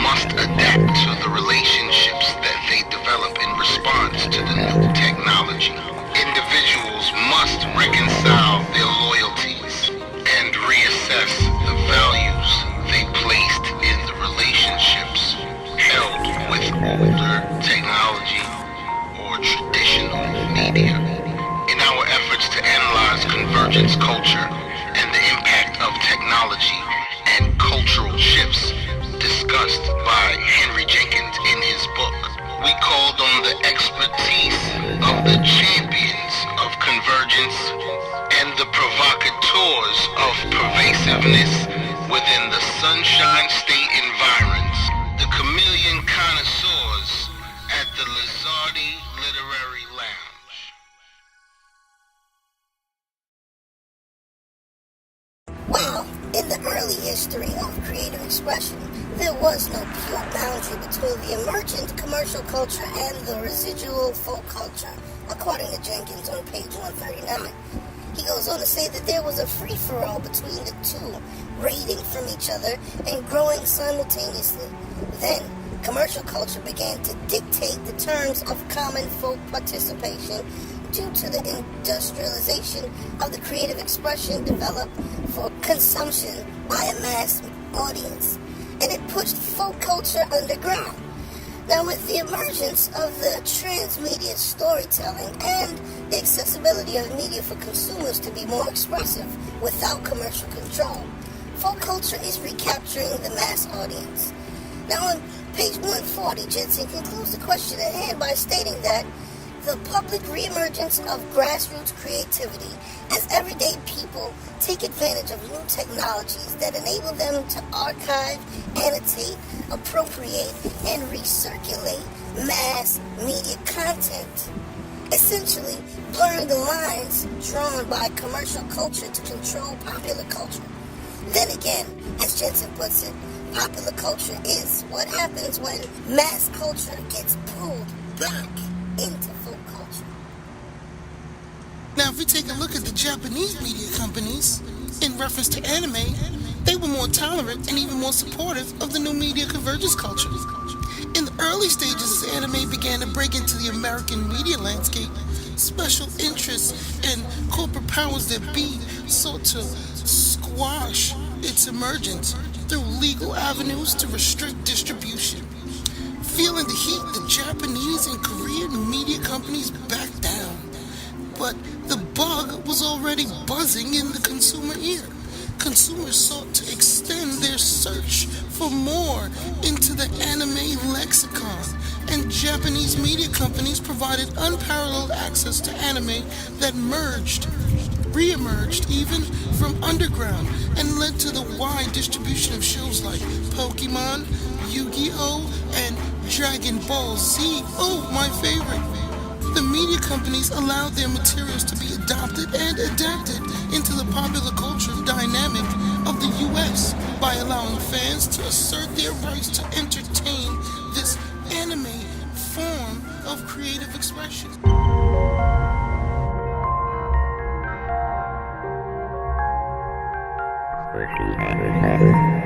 must adapt to the relationships that they develop in response to the new technology. Individuals must reconcile their loyalties and reassess the values they placed in the relationships held with older technology or traditional media. In our efforts to analyze convergence culture and the impact of technology and cultural shifts discussed by Henry Jenkins in his book, we called on the expertise of the champions of convergence and the provocateurs of pervasiveness within the Sunshine State environs, the Chameleon Connoisseurs at the Lizzardi Literary Lounge. Well, in the early history of creative expression, there was no pure boundary between the emergent commercial culture and the residual folk culture, according to Jenkins on page 139. He goes on to say that there was a free-for-all between the two, raiding from each other and growing simultaneously. Then, commercial culture began to dictate the terms of common folk participation due to the industrialization of the creative expression developed for consumption by a mass audience, and it pushed folk culture underground. Now, with the emergence of the transmedia storytelling and the accessibility of media for consumers to be more expressive without commercial control, folk culture is recapturing the mass audience. Now, on page 140, Jensen concludes the question at hand by stating that the public reemergence of grassroots creativity as everyday people take advantage of new technologies that enable them to archive, annotate, appropriate, and recirculate mass media content, essentially blurring the lines drawn by commercial culture to control popular culture. Then again, as Jensen puts it, popular culture is what happens when mass culture gets pulled back into folk culture. Now, if we take a look at the Japanese media companies, in reference to anime, they were more tolerant and even more supportive of the new media convergence culture. In the early stages, as anime began to break into the American media landscape, special interests and corporate powers that be sought to squash its emergence through legal avenues to restrict distribution. Feeling the heat, the Japanese and Korean media companies backed down. But the bug was already buzzing in the consumer ear. Consumers sought to extend their search for more into the anime lexicon, and Japanese media companies provided unparalleled access to anime that re-emerged even from underground, and led to the wide distribution of shows like Pokemon, Yu-Gi-Oh!, and Dragon Ball Z. Oh, my favorite. The media companies allowed their materials to be adopted and adapted into the popular culture dynamic of the U.S. by allowing fans to assert their rights to entertain this anime form of creative expression. Working